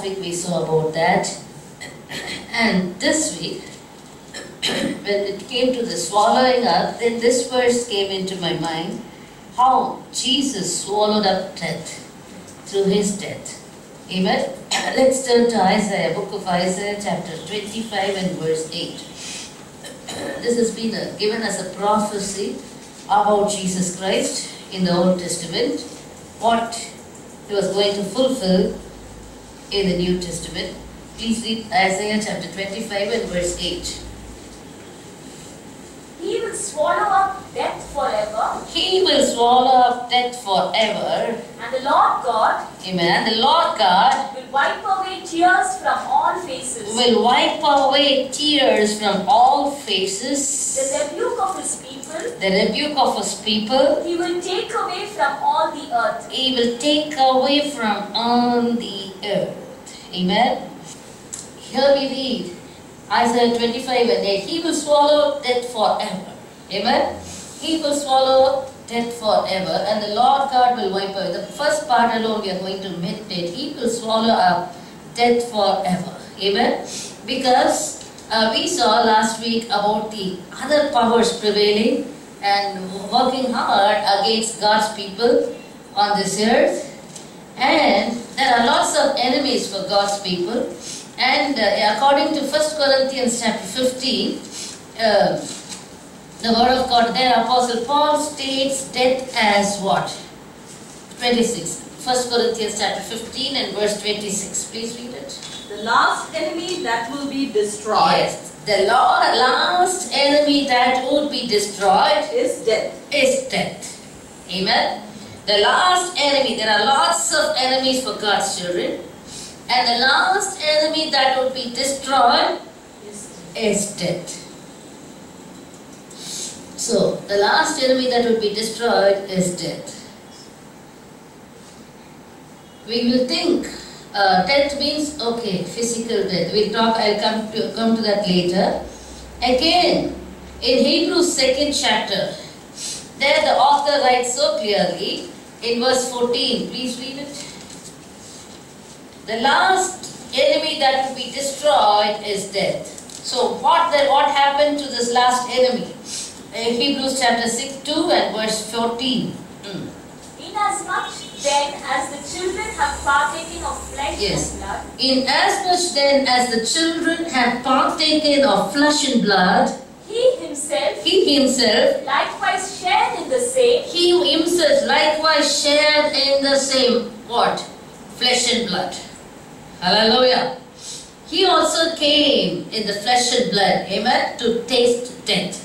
week we saw about that. And this week, when it came to the swallowing up, then this verse came into my mind, how Jesus swallowed up death through his death. Amen. Let's turn to Isaiah, book of Isaiah, chapter 25 and verse 8. This has been given as a prophecy about Jesus Christ in the Old Testament, what he was going to fulfill in the New Testament. Please read Isaiah chapter 25 and verse 8. He will swallow up death forever. He will swallow up death forever. And the Lord God, Amen. The Lord God will wipe away tears from all faces. will wipe away tears from all faces. The rebuke of his people, The rebuke of his people, he will take away from all the earth. he will take away from all the earth. Amen. Here we read Isaiah 25 and 8. He will swallow up death forever. Amen. He will swallow up death forever, and the Lord God will wipe away. The first part alone we are going to meditate. He will swallow up death forever. Amen. Because we saw last week about the other powers prevailing and working hard against God's people on this earth. And there are lots of enemies for God's people. And according to 1 Corinthians chapter 15, the word of God there, Apostle Paul states death as what? 26. 1 Corinthians chapter 15 and verse 26. Please read it. The last enemy that will be destroyed Yes. The last enemy that would be destroyed is death. is death. Amen. The last enemy, there are lots of enemies for God's children. And the last enemy that would be destroyed is death. So, the last enemy that would be destroyed is death. We will think death means, okay, physical death. We'll talk, I'll come to that later. Again, in Hebrews 2nd chapter, there the author writes so clearly in verse 14. Please read it. The last enemy that will be destroyed is death. So what happened to this last enemy? Hebrews chapter 2 and verse 14. Inasmuch then as the children have partaken of flesh and blood, Inasmuch then as the children have partaken of flesh and blood, he himself likewise shared in the same. He himself likewise shared in the same what? Flesh and blood. Hallelujah. He also came in the flesh and blood, amen, to taste death.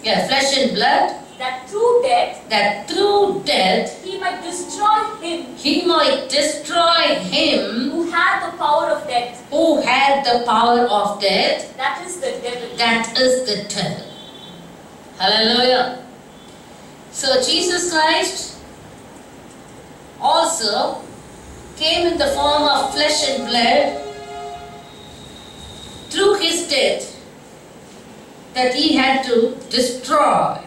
Yeah, flesh and blood. That through death He might destroy him He might destroy him who had the power of death. who had the power of death. That is the devil. That is the devil. Hallelujah. So Jesus Christ also came in the form of flesh and blood through his death, that he had to destroy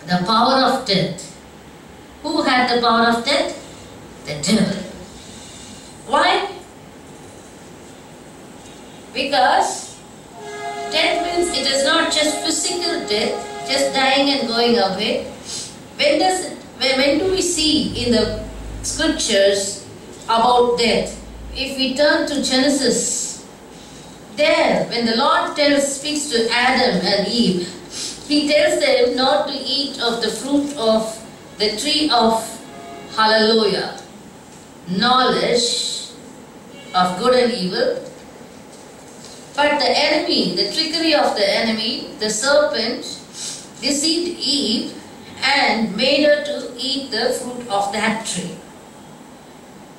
the power of death. Who had the power of death? The devil. Why? Because death means it is not just physical death, just dying and going away. When do we see in the scriptures about death? If we turn to Genesis, there when the Lord speaks to Adam and Eve, he tells them not to eat of the fruit of the tree of hallelujah, knowledge of good and evil. But the enemy, the trickery of the enemy, the serpent, deceived Eve and made her to eat the fruit of that tree.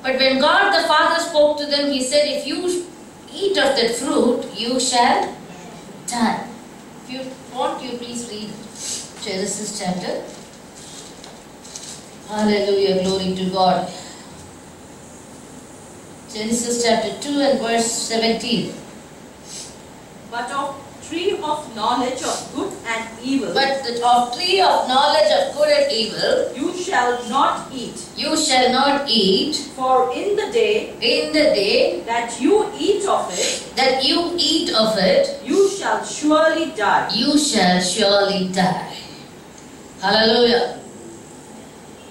But when God the Father spoke to them, he said, if you eat of that fruit, you shall die. If you want, you please read Genesis chapter. Hallelujah, glory to God. Genesis chapter 2 and verse 17. But of tree of knowledge of good and evil But of tree of knowledge of good and evil you shall not eat. you shall not eat, For in the day in the day that you eat of it, that you eat of it, you shall surely die. you shall surely die. Hallelujah.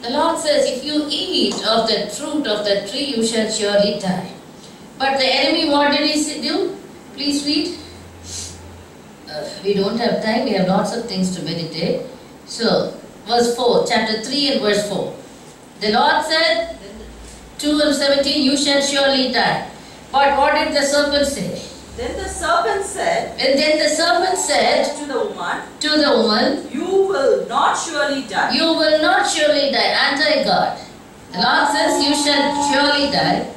The Lord says, if you eat of the fruit of the tree, you shall surely die. But the enemy, what did he do? Please read. We don't have time, we have lots of things to meditate. So, verse 4, chapter 3 and verse 4. The Lord said, 2 and 17, you shall surely die. But what did the serpent say? Then the serpent said And then the serpent said to the woman, to the woman, you will not surely die. you will not surely die, anti-God. The Lord says, you shall surely die.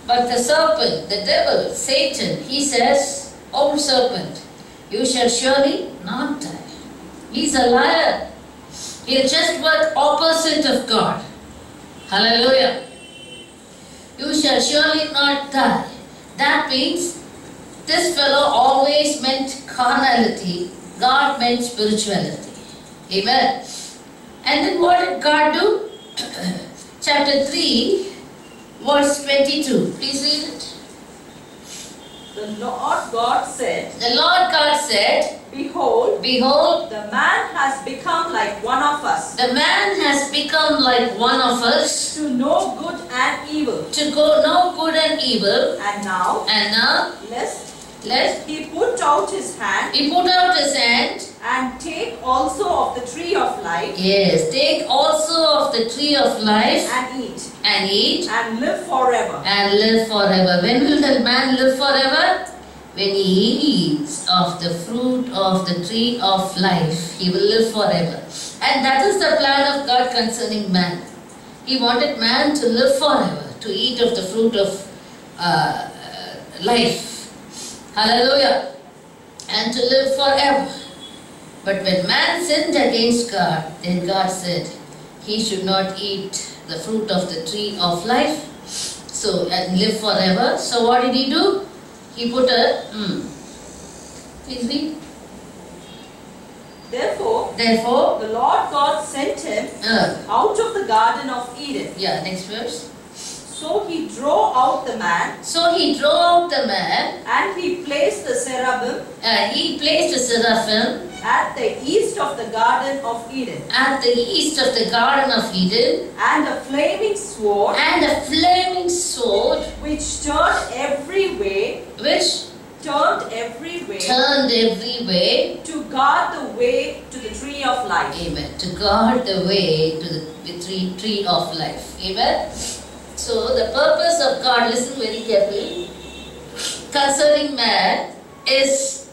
But the serpent, the devil, Satan, he says, old serpent, you shall surely not die. He's a liar. He'll just work opposite of God. Hallelujah. You shall surely not die. That means this fellow always meant carnality. God meant spirituality. Amen. And then what did God do? Chapter 3, verse 22. Please read it. The Lord God said, The Lord God said, Behold, behold, the man has become like one of us, the man has become like one of us, to know good and evil. to go know good and evil. And now, And lest he put out his hand he put out his hand, and take also of the tree of life yes, take also of the tree of life and eat and live forever. live forever. When will the man live forever? When he eats of the fruit of the tree of life, he will live forever. And that is the plan of God concerning man. He wanted man to live forever, to eat of the fruit of life. Hallelujah. And to live forever. But when man sinned against God, then God said he should not eat the fruit of the tree of life, so and live forever. So what did he do? He put a please read. Therefore, Therefore, the Lord God sent him out of the Garden of Eden. yeah, next verse. So he drove out the man, So he drove out the man, and he placed the cherubim he placed a seraphim at the east of the Garden of Eden, at the east of the Garden of Eden, and a flaming sword and a flaming sword which turned every way turned every way, to guard the way to the tree of life. amen, to guard the way to the tree of life. Amen. So the purpose of God, listen very carefully, concerning man is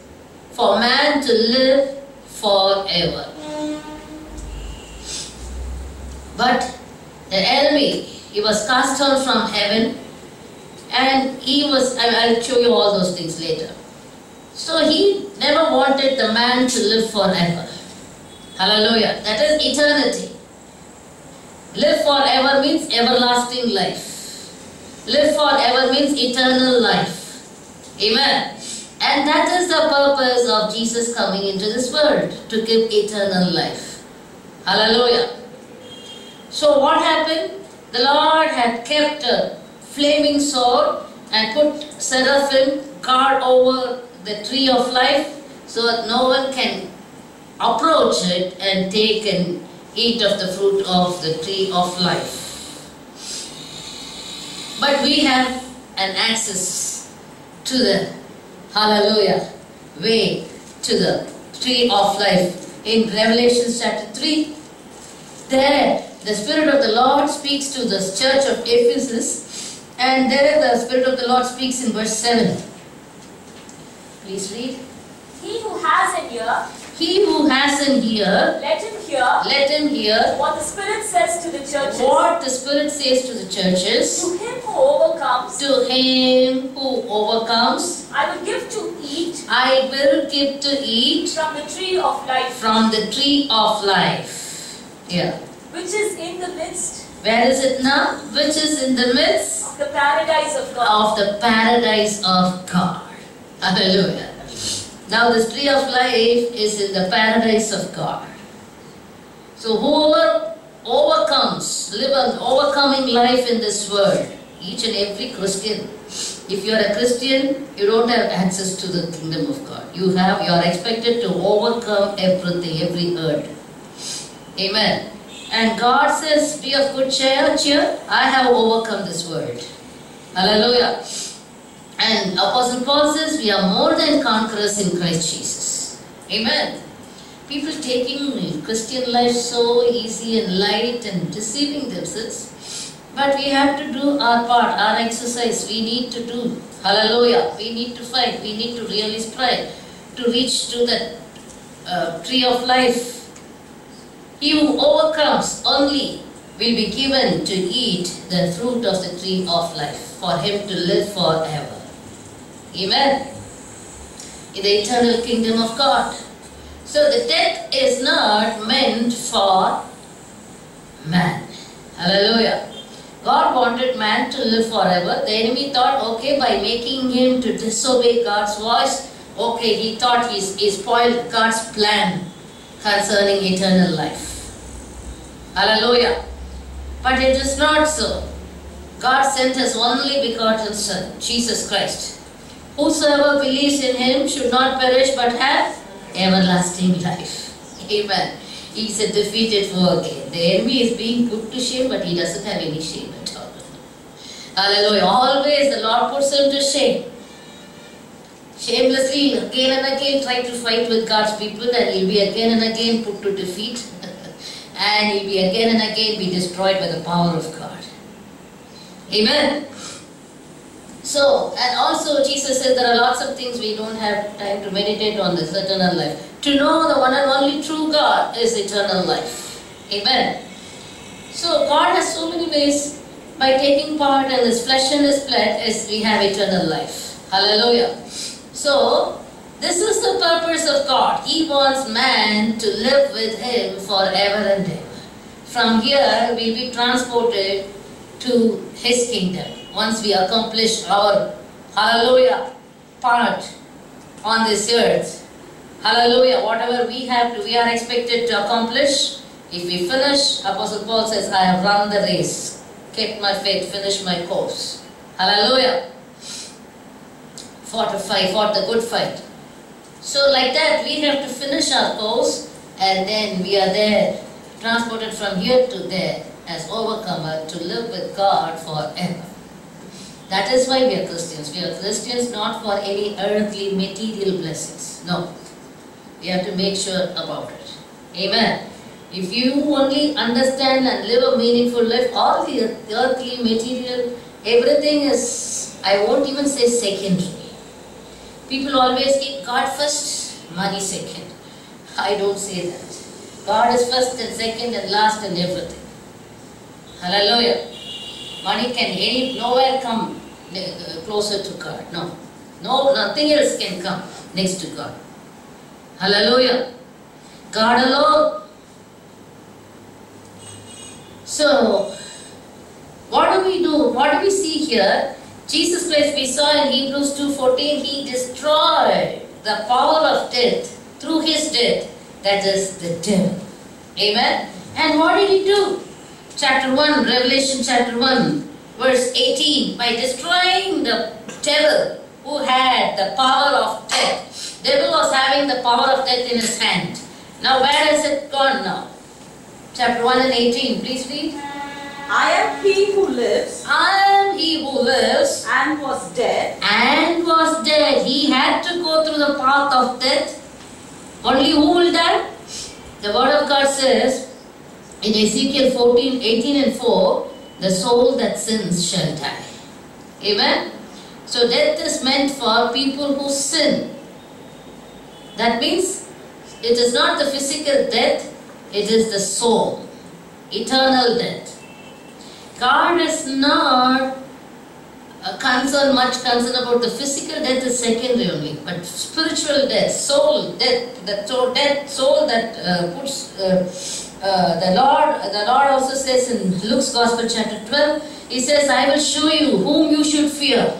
for man to live forever. But the enemy, he was cast down from heaven, and I'll show you all those things later. So he never wanted the man to live forever. Hallelujah. That is eternity. Live forever means everlasting life. Live forever means eternal life. Amen. And that is the purpose of Jesus coming into this world, to give eternal life. Hallelujah. So what happened? The Lord had kept a flaming sword and put seraphim guard over the tree of life, so that no one can approach it and take and eat of the fruit of the tree of life. But we have an access to the, hallelujah, way to the tree of life. In Revelation chapter 3, there the Spirit of the Lord speaks to the church of Ephesus, and there the Spirit of the Lord speaks in verse 7. Please read. He who has an ear, He who has an ear, let him hear what the Spirit says to the churches. what the Spirit says to the churches. To him who overcomes, To him who overcomes, I will give to eat I will give to eat from the tree of life, from the tree of life. Yeah. which is in the midst Where is it now? Which is in the midst of the paradise of God. of the paradise of God. Hallelujah. Now this tree of life is in the paradise of God. So whoever overcomes, live an overcoming life in this world, each and every Christian, if you are a Christian, you don't have access to the kingdom of God. You are expected to overcome everything, every hurt. Amen. And God says, be of good cheer, I have overcome this world. Hallelujah. And Apostle Paul says, we are more than conquerors in Christ Jesus. Amen. People taking Christian life so easy and light and deceiving themselves. But we have to do our part, our exercise we need to do. Hallelujah. We need to fight. We need to really strive to reach to that tree of life. He who overcomes only will be given to eat the fruit of the tree of life, for him to live forever. Amen. In the eternal kingdom of God. So the death is not meant for man. Hallelujah. God wanted man to live forever. The enemy thought, okay, by making him to disobey God's voice, okay, he thought he spoiled God's plan concerning eternal life. Hallelujah. But it is not so. God sent his only begotten Son, Jesus Christ. Whosoever believes in him should not perish but have everlasting life. Amen. He is a defeated foe again. The enemy is being put to shame, but he doesn't have any shame at all. Hallelujah. Always the Lord puts him to shame. Shamelessly, again and again, try to fight with God's people, and he'll be again and again put to defeat. And he'll be again and again be destroyed by the power of God. Amen. So, and also Jesus said there are lots of things we don't have time to meditate on this eternal life. To know the one and only true God is eternal life. Amen. So God has so many ways by taking part in this flesh and his blood as we have eternal life. Hallelujah. So, this is the purpose of God. He wants man to live with him forever and ever. From here, we'll be transported to his kingdom once we accomplish our, hallelujah, part on this earth. Hallelujah, whatever we have to, we are expected to accomplish. If we finish, Apostle Paul says, I have run the race, kept my faith, finished my course. Hallelujah. Fought the good fight. So like that, we have to finish our course, and then we are there, transported from here to there as overcomer to live with God forever. That is why we are Christians. We are Christians not for any earthly material blessings. No. We have to make sure about it. Amen. If you only understand and live a meaningful life, all the earthly material, everything is, I won't even say secondary. People always keep God first, money second. I don't say that. God is first and second and last and everything. Hallelujah. Money can nowhere come closer to God. No. No, nothing else can come next to God. Hallelujah. God alone. So, what do we do? What do we see here? Jesus Christ, we saw in Hebrews 2:14, he destroyed the power of death through his death, that is the devil. Amen. And what did he do? Chapter 1, Revelation chapter 1, verse 18, by destroying the devil who had the power of death. Devil was having the power of death in his hand. Now where has it gone now? Chapter 1 and 18, please read. I am he who lives. I am he who lives. And was dead. And was dead. He had to go through the path of death. Only who will die? The word of God says in Ezekiel 18 and 4, the soul that sins shall die. Amen. So death is meant for people who sin. That means it is not the physical death, it is the soul. Eternal death. God is not much concerned about the physical death is secondary only, but spiritual death, soul death, the soul that puts the Lord also says in Luke's Gospel chapter 12, he says, I will show you whom you should fear.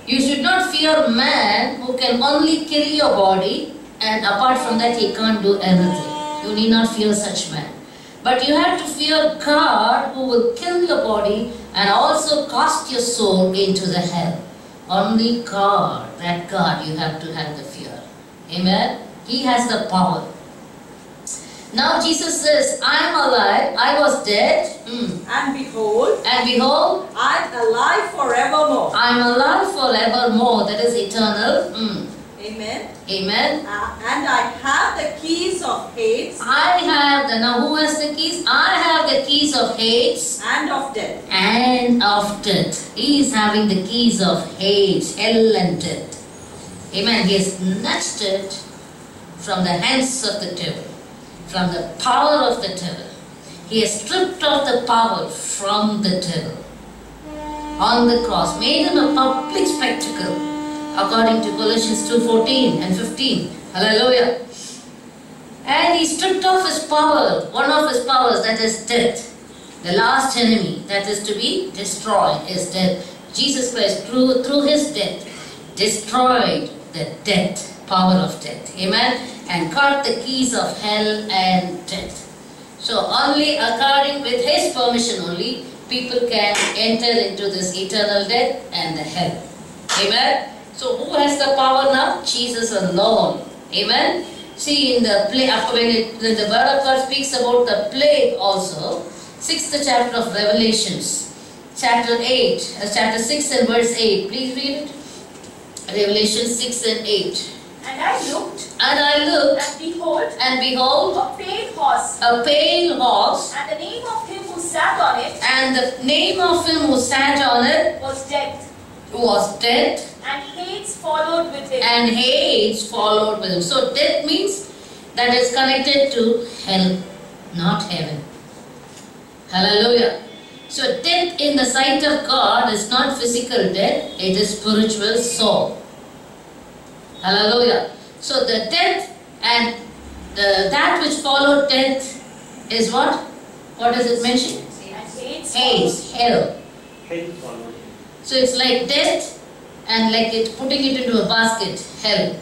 You should not fear fear man who can only kill your body, and apart from that he can't do anything. You need not fear such man. But you have to fear God who will kill your body and also cast your soul into the hell. Only God, that God, you have to have the fear. Amen? He has the power. Now Jesus says, I am alive, I was dead. And behold, I I'm alive forevermore. am alive forevermore. That is eternal. Amen. Amen. And I have the keys of Hades Now who has the keys? I have the keys of Hades and of death. and of death. He is having the keys of Hades, hell and death. Amen. He has snatched it from the hands of the devil, from the power of the devil. He has stripped off the power from the devil on the cross, made him a public spectacle, according to Colossians 2:14 and 15. Hallelujah. And he stripped off his power, one of his powers, that is death. The last enemy that is to be destroyed is death. Jesus Christ, through his death, destroyed the death, power of death. Amen. And got the keys of hell and death. So only according with his permission only, people can enter into this eternal death and the hell. Amen. So who has the power now? Jesus alone. Amen. See in the when the word of God speaks about the plague also, 6th chapter of Revelations, chapter 6 and verse 8. Please read it. Revelation 6 and 8. And I looked, and behold, a pale horse, and the name of him who sat on it, was death, and Hades followed with him. So death means that is connected to hell, not heaven. Hallelujah. So death in the sight of God is not physical death, it is spiritual soul. Hallelujah. So the death and that which followed death is what? What does it mention? Hades, hell. So it's like death and like it putting it into a basket, hell.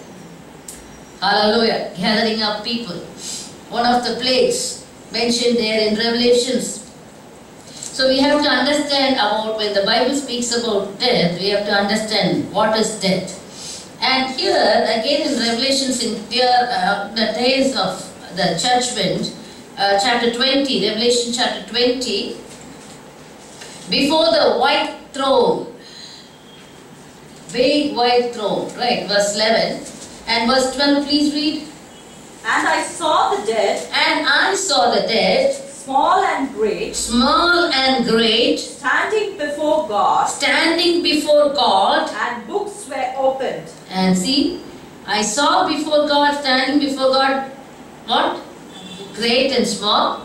Hallelujah. Gathering up people. One of the plagues mentioned there in Revelations. So we have to understand about when the Bible speaks about death, we have to understand what is death. And here again in Revelations, in the days of the judgment, chapter 20, Revelation chapter 20, before the white throne, big white throne, right, verse 11 and verse 12, please read. And I saw the dead, small and great, standing before God, and books were opened. And see, I saw before God, standing before God, what? Great and small.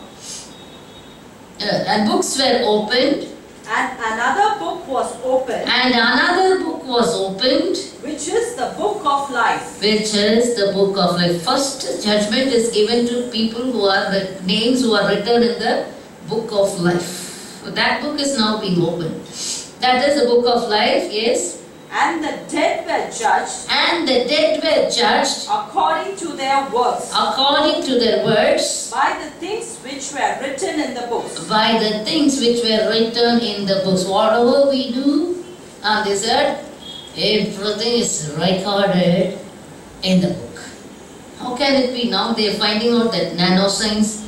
And books were opened. And another book was opened. Which is the book of life. First judgment is given to people who are names who are written in the book of life. So that book is now being opened. That is the book of life, yes. And the dead were judged. According to their works. By the things which were written in the books. Whatever we do on this earth, everything is recorded in the book. How can it be now they are finding out that nanoscience?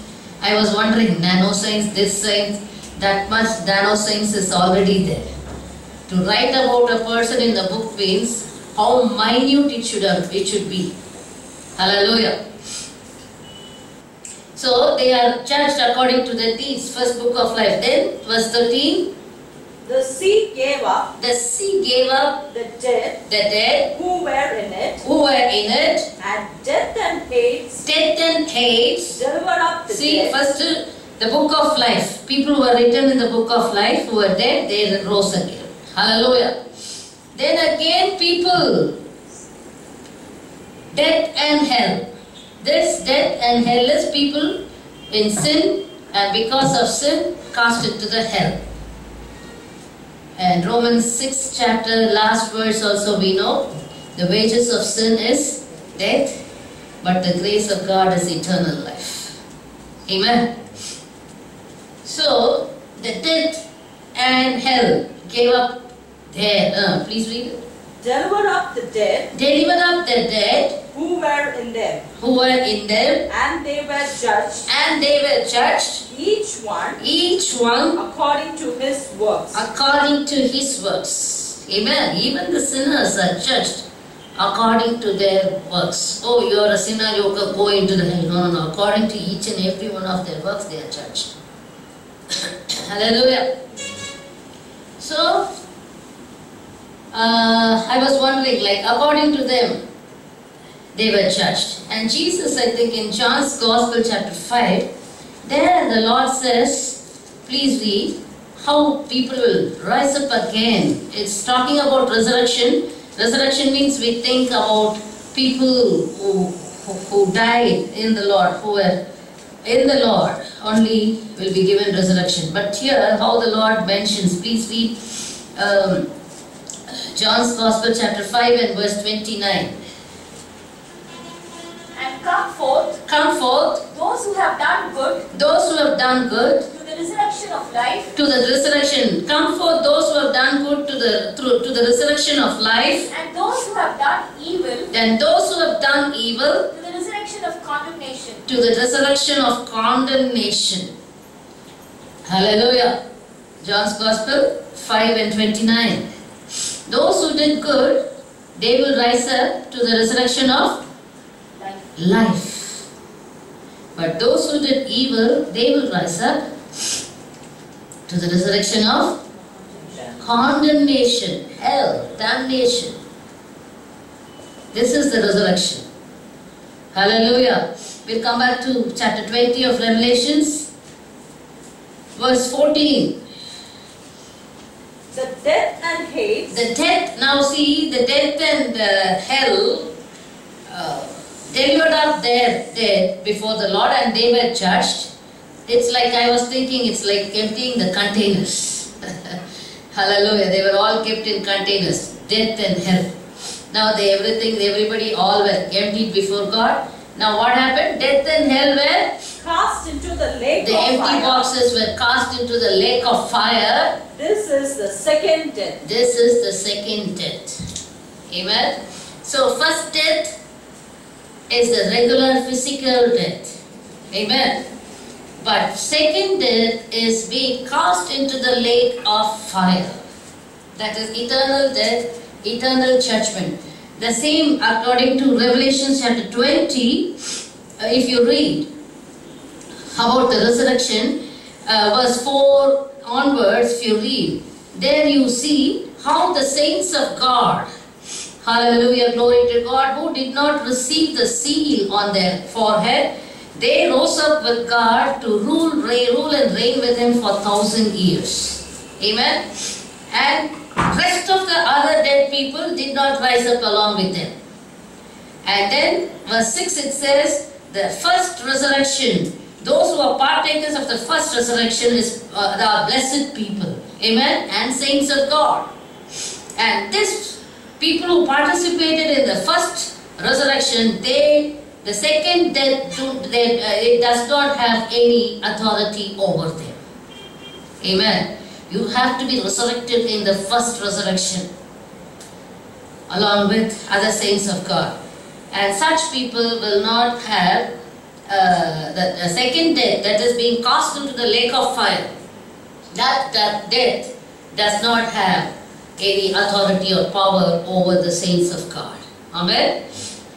I was wondering, nanoscience, this science, that much nanoscience is already there. To write about a person in the book means how minute it should be. Hallelujah. So they are judged according to their deeds. First book of life. Then verse 13. The sea gave up the dead who were in it, and death and Hades delivered up the dead. First the book of life. People who are written in the book of life who are dead, they rose again. Hallelujah. Then again people, death and hell. This death and hell is people in sin, and because of sin cast into the hell. And Romans 6 chapter, last verse also we know, the wages of sin is death, but the grace of God is eternal life. Amen. So, the death and hell gave up their, please read it. Delivered up the dead. Delivered up the dead. Who were in them. Who were in them. And they were judged. And they were judged. Each one. Each one. According to his works. According to his works. Amen. Even the sinners are judged according to their works. Oh, you are a sinner, you can go into the hell. No, no, no. According to each and every one of their works, they are judged. Hallelujah. So, I was wondering, like, according to them, they were judged. And Jesus, I think in John's Gospel chapter 5, there the Lord says, please read, how people will rise up again. It's talking about resurrection. Resurrection means we think about people who died in the Lord, who were in the Lord, only will be given resurrection. But here, how the Lord mentions, please read John's Gospel chapter 5 and verse 29. And come forth, those who have done good, to the resurrection of life, to the resurrection. Come forth those who have done good to the resurrection of life, and those who have done evil, to the resurrection of condemnation. To the resurrection of condemnation. Hallelujah. John's Gospel 5 and 29. Those who did good, they will rise up to the resurrection of life. But those who did evil, they will rise up to the resurrection of condemnation, hell, damnation. This is the resurrection. Hallelujah. We'll come back to chapter 20 of Revelations, verse 14. The death and hate. The death, now see, the death and hell delivered up their dead before the Lord, and they were judged. It's like, I was thinking, it's like emptying the containers. Hallelujah. They were all kept in containers, death and hell. Now everybody all were emptied before God. Now what happened? Death and hell were cast into the lake of fire. The empty boxes were cast into the lake of fire. This is the second death. This is the second death. Amen. So first death is the regular physical death. Amen. But second death is being cast into the lake of fire. That is eternal death, eternal judgment. The same according to Revelation chapter 20, if you read about the resurrection, verse 4 onwards, if you read, there you see how the saints of God, hallelujah, glory to God, who did not receive the seal on their forehead, they rose up with God to rule and reign with Him for 1,000 years. Amen. And rest of the other dead people did not rise up along with them. And then verse 6 it says, the first resurrection, those who are partakers of the first resurrection is the blessed people. Amen. And saints of God. And this people who participated in the first resurrection, the second death, it does not have any authority over them. Amen. You have to be resurrected in the first resurrection along with other saints of God. And such people will not have the second death, that is being cast into the lake of fire. That death does not have any authority or power over the saints of God. Amen.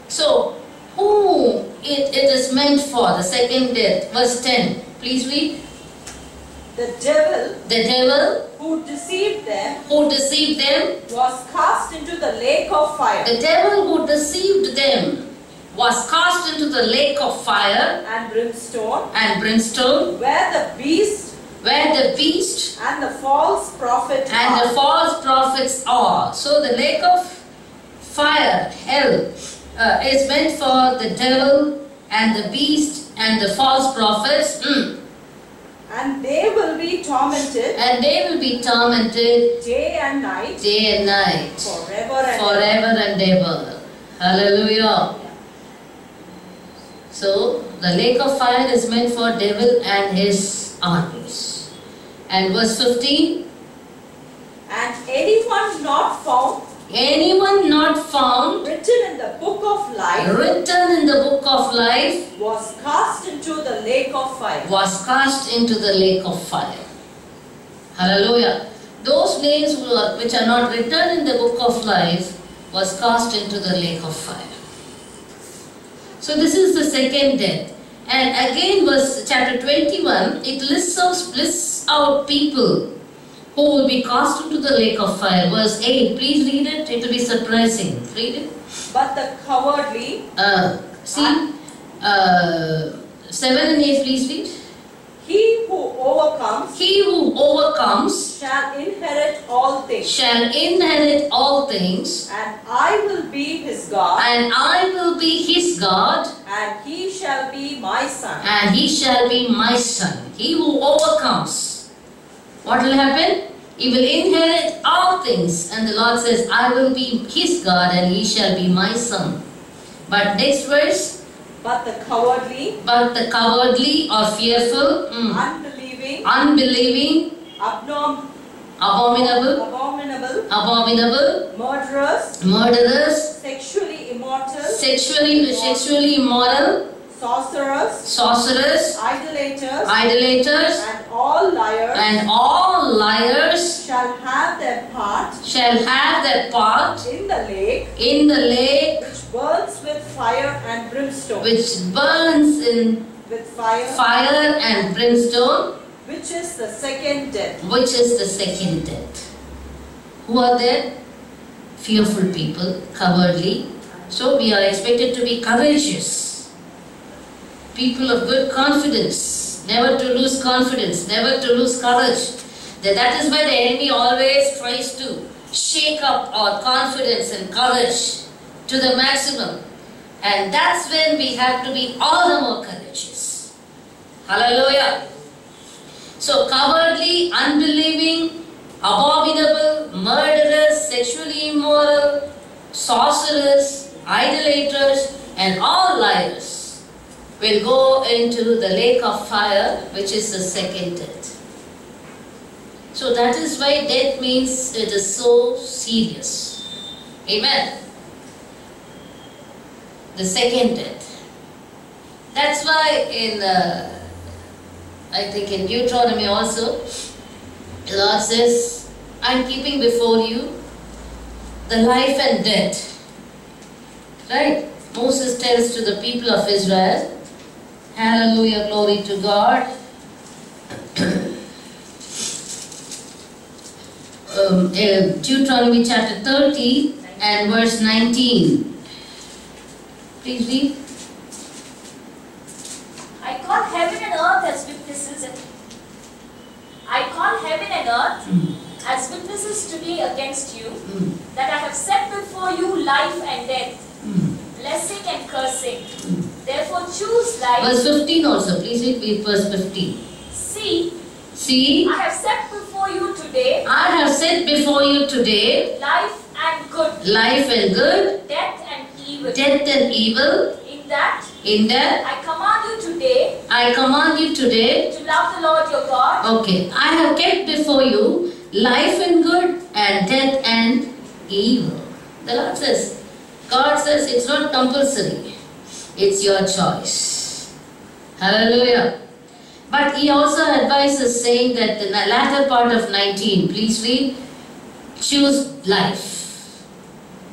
So, who it is meant for, the second death? Verse 10. Please read. The devil who deceived them was cast into the lake of fire. The devil who deceived them was cast into the lake of fire and brimstone, where the beast and the false prophet are. So the lake of fire, hell, is meant for the devil and the beast and the false prophets. And they will be tormented. And they will be tormented day and night. Day and night. Forever and ever. Hallelujah. So the lake of fire is meant for devil and his armies. And verse 15. And anyone not found written in the book of life was cast into the lake of fire. Hallelujah. Those names which are not written in the book of life was cast into the lake of fire. So this is the second death. And again chapter 21, it lists out people who will be cast into the lake of fire. Verse 8, please read it. It will be surprising. Read it. But the cowardly. 7 and 8, please read. He who overcomes shall inherit all things. And I will be his God. And he shall be my son. He who overcomes. What will happen? He will inherit all things. And the Lord says, I will be his God and he shall be my son. But next verse. But the cowardly or fearful, unbelieving, abominable, murderers, sexually immoral, sorcerers, idolaters, and all liars shall have their part in the lake which burns with fire and brimstone, fire and brimstone, which is the second death. Who are there? Fearful people, cowardly. So we are expected to be courageous. People of good confidence, never to lose confidence, never to lose courage. That is why the enemy always tries to shake up our confidence and courage to the maximum. And that's when we have to be all the more courageous. Hallelujah. So cowardly, unbelieving, abominable, murderers, sexually immoral, sorcerers, idolaters, and all liars will go into the lake of fire, which is the second death. So that is why death means it is so serious. Amen. The second death. That's why I think in Deuteronomy also, the Lord says, I am keeping before you the life and death. Right? Moses tells to the people of Israel, hallelujah, glory to God. Deuteronomy chapter 30 and verse 19. Please read. I call heaven and earth as witnesses. As witnesses today against you, that I have set before you life and death, blessing and cursing. Therefore choose life. Verse 15 also. Please read verse 15. See, I have set before you today. Life and good. Death and evil. In that I command you today to love the Lord your God. Okay, I have kept before you life and good and death and evil. The Lord says, God says it's not compulsory. It's your choice. Hallelujah. But he also advises saying that in the latter part of 19, please read, choose life.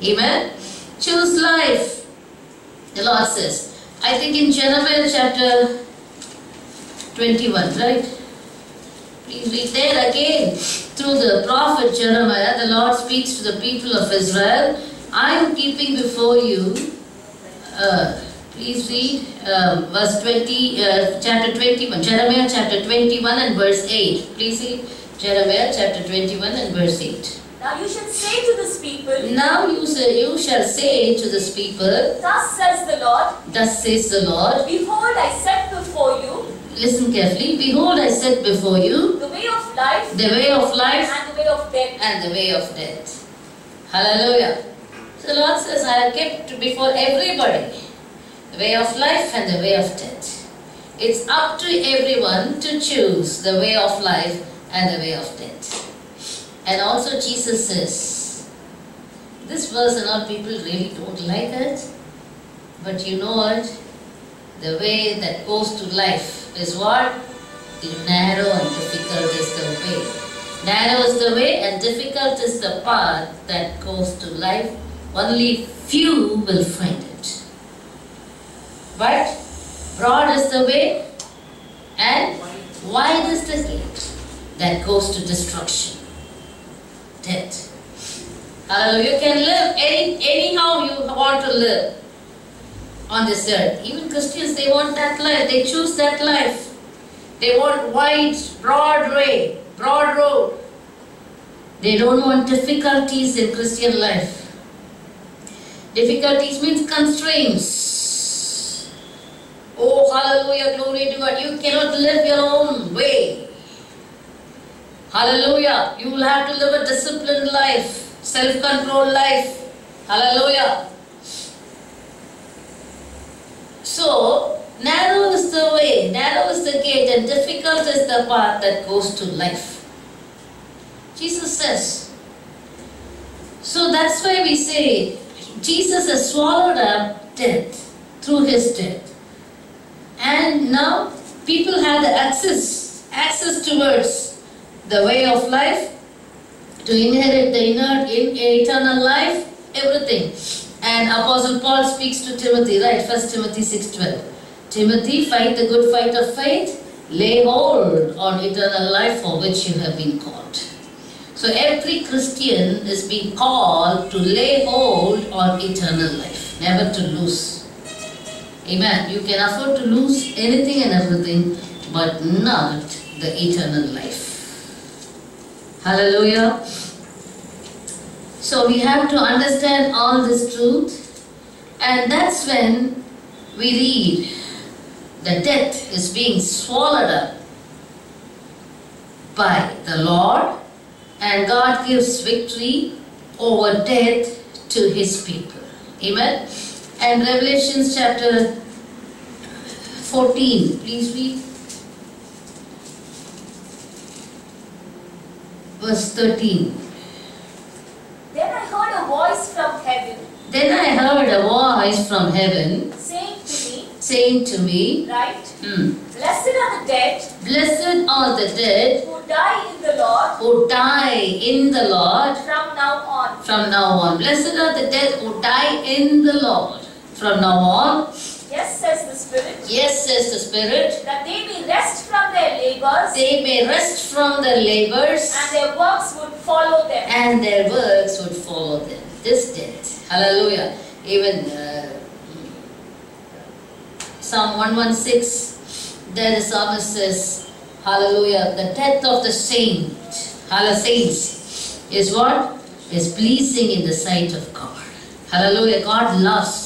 Amen. Choose life. The Lord says, I think in Jeremiah chapter 21, right? Please read there again. Through the prophet Jeremiah, the Lord speaks to the people of Israel. I am keeping before you, please read verse 20, chapter 21, Jeremiah chapter 21 and verse 8. Please read Jeremiah chapter 21 and verse 8. Now you shall say to this people. You shall say to this people. Thus says the Lord. Thus says the Lord. Behold, I set before you. Listen carefully. Behold, I set before you the way of life, the way of life and the way of death. and the way of death. Hallelujah. So the Lord says, I have kept before everybody the way of life and the way of death. It's up to everyone to choose the way of life and the way of death. And also Jesus says, this verse and all people really don't like it, but you know what? The way that goes to life is what? Narrow and difficult is the way. Narrow is the way and difficult is the path that goes to life. Only few will find it. But broad is the way and wide is the gate that goes to destruction, death. Hallelujah. You can live anyhow you want to live on this earth. Even Christians, they want that life. They choose that life. They want wide, broad way, broad road. They don't want difficulties in Christian life. Difficulties means constraints. Oh, hallelujah, glory to God. You cannot live your own way. Hallelujah. You will have to live a disciplined life, self-controlled life. Hallelujah. So, narrow is the way, narrow is the gate, and difficult is the path that goes to life. Jesus says. So that's why we say, Jesus has swallowed up death through his death. And now people have the access towards the way of life, to inherit the eternal life, everything. And Apostle Paul speaks to Timothy, right? 1 Timothy 6:12. Timothy, fight the good fight of faith, lay hold on eternal life for which you have been called. So every Christian is being called to lay hold on eternal life, never to lose. Amen. You can afford to lose anything and everything, but not the eternal life. Hallelujah. So we have to understand all this truth, and that's when we read the death is being swallowed up by the Lord, and God gives victory over death to his people. Amen. And Revelation chapter 14, please read. Verse 13. Then I heard a voice from heaven. Then I heard a voice from heaven saying to me, right? Blessed are the dead. Blessed are the dead who die in the Lord. Who die in the Lord. From now on. From now on. Blessed are the dead who die in the Lord. From now on. Yes, says the Spirit. Yes, says the Spirit. That they may rest from their labors. They may rest from their labors. And their works would follow them. And their works would follow them. This death. Hallelujah. Even Psalm 116, there the psalmist says, hallelujah, the death of the saints is what? Is pleasing in the sight of God. Hallelujah. God loves.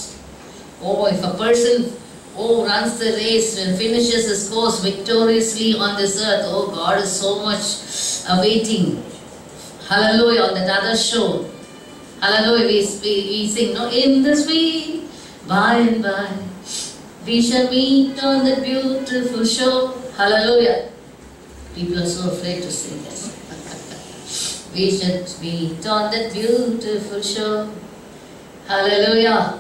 Oh, if a person runs the race and finishes his course victoriously on this earth, oh, God is so much awaiting. Hallelujah, on that other shore. Hallelujah, we sing, no, in the sweet by and by, we shall meet on the beautiful shore. Hallelujah. People are so afraid to sing this. We shall meet on that beautiful shore. Hallelujah.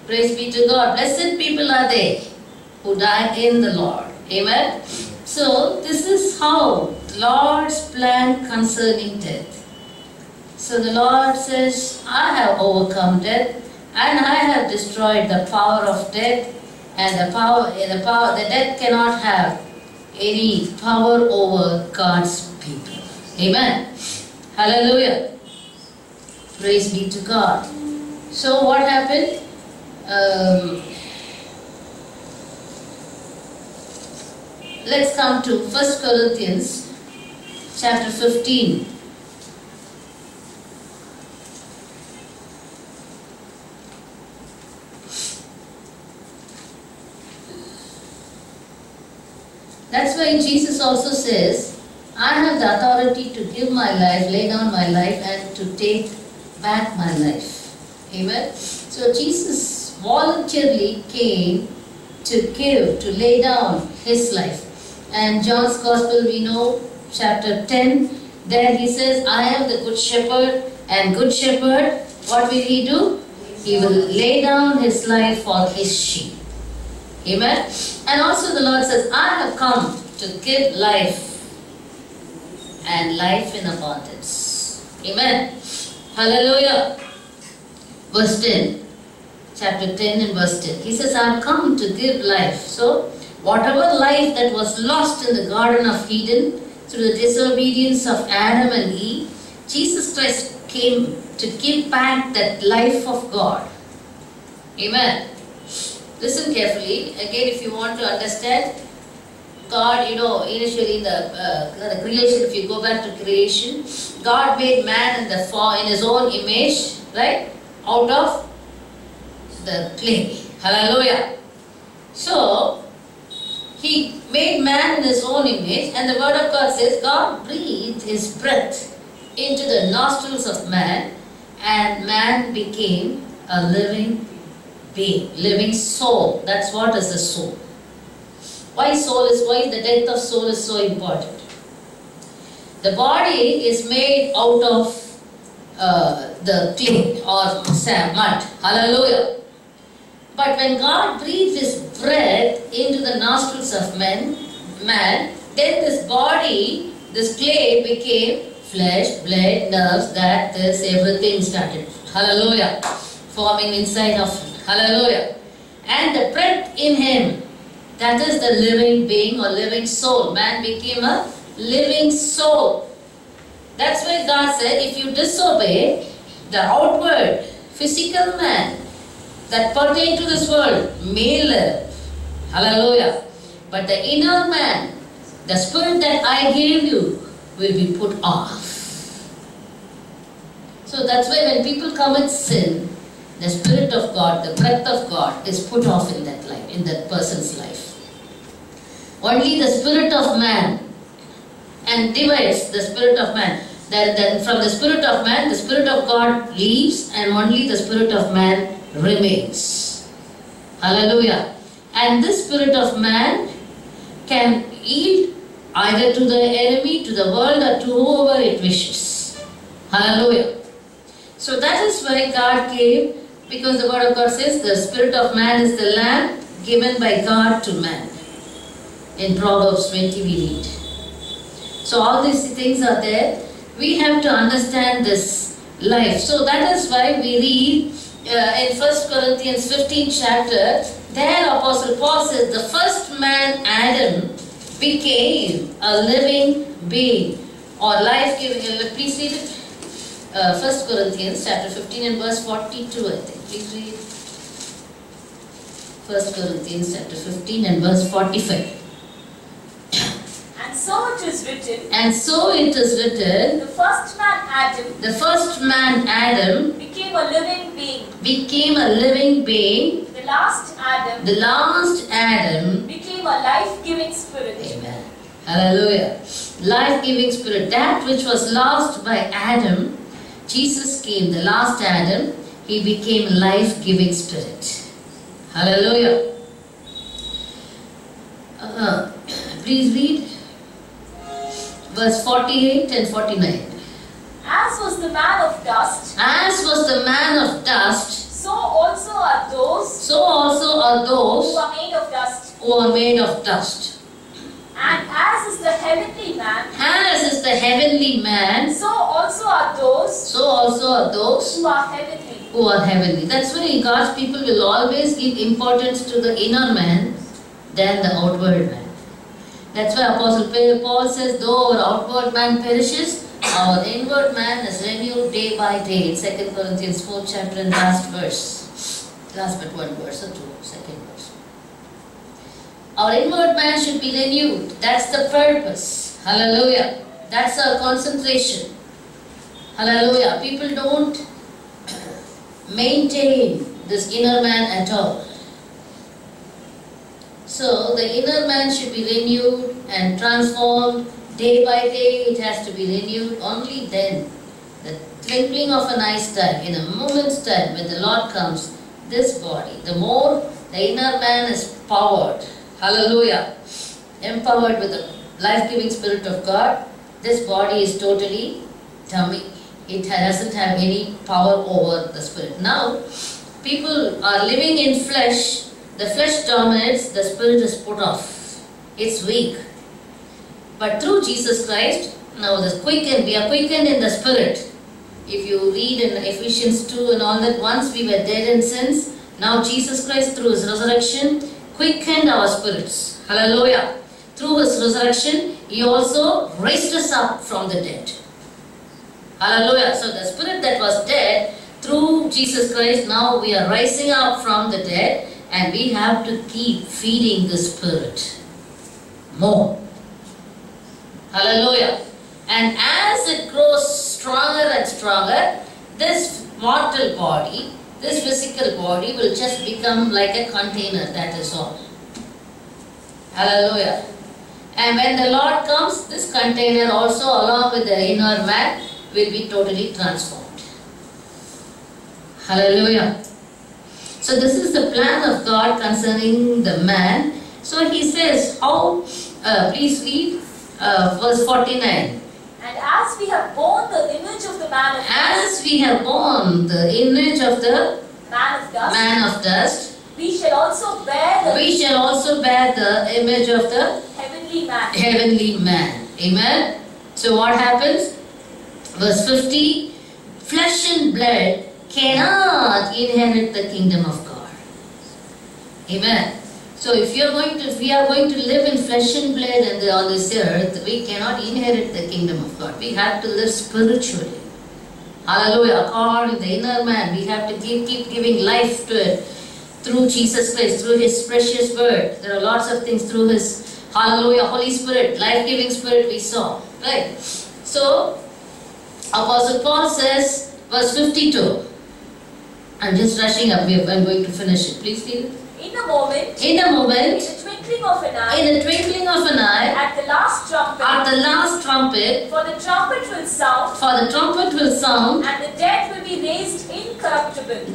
Praise be to God. Blessed people are they who die in the Lord. Amen. So this is how the Lord's plan concerning death. So the Lord says, I have overcome death, and I have destroyed the power of death, and the death cannot have any power over God's people. Amen. Hallelujah. Praise be to God. So what happened? Let's come to 1 Corinthians chapter 15. that's why Jesus also says, I have the authority to give my life, lay down my life, and to take back my life. Amen. So Jesus voluntarily came to give, to lay down his life. And John's Gospel, we know, chapter 10, there he says, I am the good shepherd, and good shepherd, what will he do? He will lay down his life for his sheep. Amen. And also the Lord says, I have come to give life, and life in abundance. Amen. Hallelujah. Verse 10. Chapter 10 and verse 10. He says, I have come to give life. So, whatever life that was lost in the Garden of Eden through the disobedience of Adam and Eve, Jesus Christ came to give back that life of God. Amen. Listen carefully. Again, if you want to understand, God, initially in the creation, if you go back to creation, God made man in his own image, right? Out of the clay. Hallelujah. So, he made man in his own image, and the word of God says, God breathed his breath into the nostrils of man, and man became a living being, living soul. That's what is the soul. Why the death of soul is so important? The body is made out of the clay or mud. Hallelujah. But when God breathed his breath into the nostrils of man, then this body, this clay became flesh, blood, nerves, everything started. Hallelujah. Forming inside of him. Hallelujah. And the breath in him, that is the living being or living soul. Man became a living soul. That's why God said, if you disobey, the outward physical man that pertain to this world may live. Hallelujah. But the inner man, the spirit that I gave you, will be put off. So that's why when people commit sin, the Spirit of God, the breath of God is put off in that life, in that person's life. Only the Spirit of man and divides the Spirit of man. Then from the Spirit of man, the Spirit of God leaves, and only the Spirit of man remains. Hallelujah. And this Spirit of man can yield either to the enemy, to the world, or to whoever it wishes. Hallelujah. So that is why God came, because the word of God says the Spirit of man is the lamp given by God to man. In Proverbs 20 we read. So all these things are there. We have to understand this life. So that is why we read in 1 Corinthians 15 chapter, there Apostle Paul says the first man Adam became a living being or life-giving. Please read it. 1 Corinthians chapter 15 and verse 42, I think. Please read 1 Corinthians chapter 15 and verse 45. And so it is written. And so it is written. The first man Adam. The first man Adam became a living being. Became a living being. The last Adam. The last Adam became a life-giving spirit. Amen. Hallelujah. Life-giving spirit. That which was lost by Adam, Jesus came, the last Adam, he became life-giving spirit. Hallelujah. Please read verse 48 and 49. As was the man of dust. As was the man of dust. So also are those. So also are those. Who are made of dust. Who are made of dust. And as is the heavenly man. As is the heavenly man. So also are those. So also are those. Who are heavenly. Who are heavenly. That's why God's people will always give importance to the inner man than the outward man. That's why Apostle Paul says, though our outward man perishes, our inward man is renewed day by day. In 2 Corinthians 4 chapter and last verse. Last but one verse or two, second verse. Our inward man should be renewed. That's the purpose. Hallelujah. That's our concentration. Hallelujah. People don't maintain this inner man at all. So the inner man should be renewed and transformed day by day. It has to be renewed. Only then, the twinkling of an eye's time, in a moment's time, when the Lord comes, this body, the more the inner man is powered, hallelujah, empowered with the life-giving Spirit of God, this body is totally dummy. It doesn't have any power over the Spirit. Now, people are living in flesh. The flesh dominates, the Spirit is put off. It's weak. But through Jesus Christ, now we are quickened in the Spirit. If you read in Ephesians 2 and all that, once we were dead in sins, now Jesus Christ through His resurrection quickened our spirits. Hallelujah. Through His resurrection, He also raised us up from the dead. Hallelujah. So the spirit that was dead, through Jesus Christ, now we are rising up from the dead, and we have to keep feeding the Spirit more. Hallelujah. And as it grows stronger and stronger, this mortal body, this physical body will just become like a container, that is all. Hallelujah. And when the Lord comes, this container also along with the inner man will be totally transformed. Hallelujah. So this is the plan of God concerning the man. So He says, how, please read verse 49. And as we have borne the image of the man of dust, as we have borne the image of the man of dust, we shall also bear the image of the heavenly man. Amen. So what happens? Verse 50, flesh and blood cannot inherit the kingdom of God. Amen. So if we are going to live in flesh and blood and on this earth, we cannot inherit the kingdom of God. We have to live spiritually. Hallelujah. According to the inner man, we have to keep giving life to it through Jesus Christ, through His precious word. There are lots of things through His, hallelujah, Holy Spirit, life-giving Spirit we saw. Right? So, Apostle Paul says, verse 52. I'm just rushing up. I'm going to finish it. Please read it. In a moment, in the twinkling of an eye, at the last trumpet, for the trumpet will sound, and the dead will be raised incorruptible,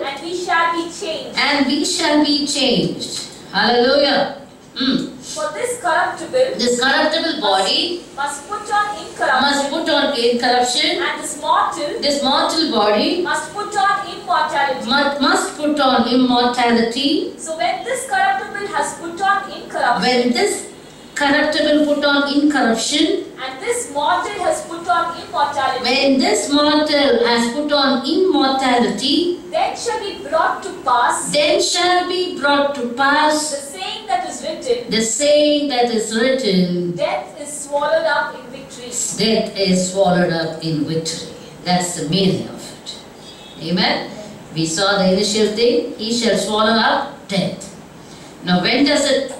and we shall be changed. Hallelujah. For this corruptible body must put on incorruption, and this mortal body must put on immortality. So when this corruptible has put on incorruption, put on incorruption, and this mortal has put on immortality, when this mortal has put on immortality, then shall be brought to pass, the saying that is written, death is swallowed up in victory. That's the meaning of it. Amen. We saw the initial thing, He shall swallow up death. Now when is it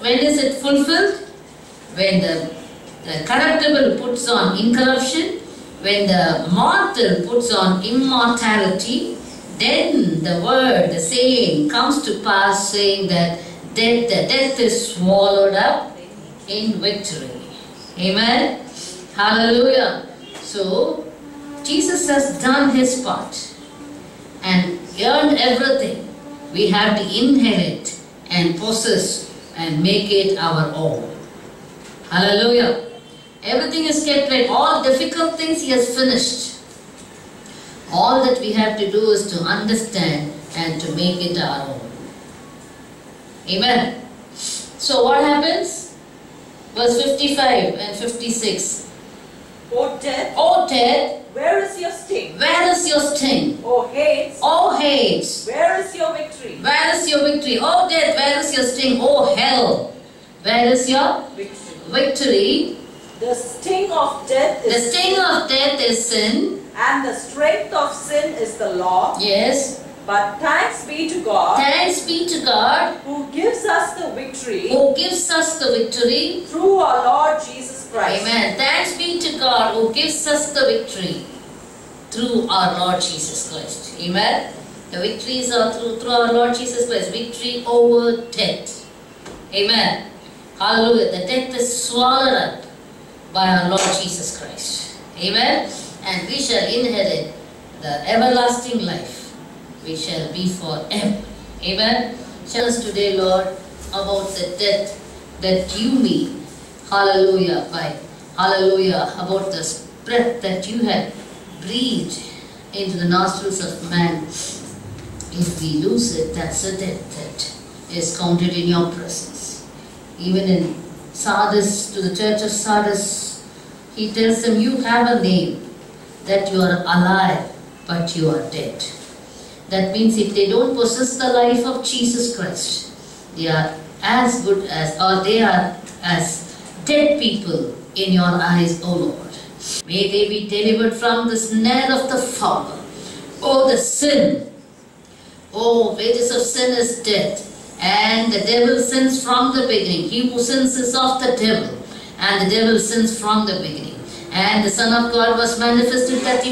fulfilled? When the corruptible puts on incorruption, when the mortal puts on immortality, then the word, the saying comes to pass, saying that death is swallowed up in victory. Amen. Hallelujah. So Jesus has done His part and earned everything. We have to inherit and possess and make it our own. Hallelujah. Everything is kept right. All difficult things He has finished. All that we have to do is to understand and to make it our own. Amen. So what happens? Verse 55 and 56. O death, where is your sting? O Hades, where is your victory? O death, where is your sting? O hell, where is your victory? The sting of death is sin. And the strength of sin is the law. Yes. But thanks be to God. Who gives us the victory. Through our Lord Jesus Christ. Amen. Thanks be to God who gives us the victory through our Lord Jesus Christ. Amen. The victories are through our Lord Jesus Christ. Victory over death. Amen. Hallelujah. The death is swallowed up by our Lord Jesus Christ. Amen. And we shall inherit the everlasting life. We shall be forever. Amen. Tell us today, Lord, about the death that you mean. Hallelujah. Hallelujah. About the breath that you had breathed into the nostrils of man. If we lose it, that's a death that is counted in your presence. Even in Sardis, to the church of Sardis, he tells them, you have a name, that you are alive, but you are dead. That means if they don't possess the life of Jesus Christ, they are as good as, or they are as dead people in your eyes, O Lord. May they be delivered from the snare of the fowler. Oh, the sin. Oh, wages of sin is death. And the devil sins from the beginning. He who sins is of the devil. And the devil sins from the beginning. And the Son of God was manifested that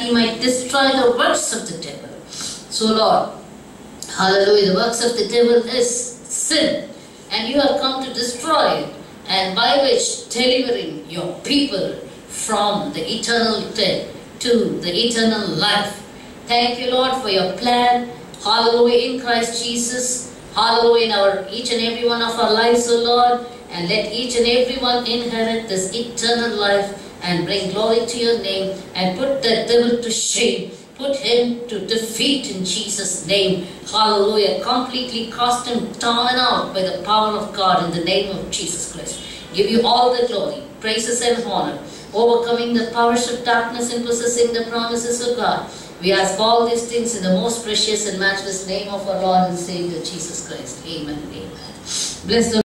he might destroy the works of the devil. So Lord, hallelujah, the works of the devil is sin. And you have come to destroy it. And by which delivering your people from the eternal death to the eternal life. Thank you, Lord, for your plan. Hallelujah, in Christ Jesus. Hallelujah, in each and every one of our lives, O Lord. And let each and every one inherit this eternal life and bring glory to your name and put the devil to shame. Put him to defeat in Jesus' name. Hallelujah. Completely cast him down and out by the power of God in the name of Jesus Christ. Give you all the glory, praises and honor. Overcoming the powers of darkness and possessing the promises of God. We ask all these things in the most precious and matchless name of our Lord and Savior Jesus Christ. Amen and amen. Bless the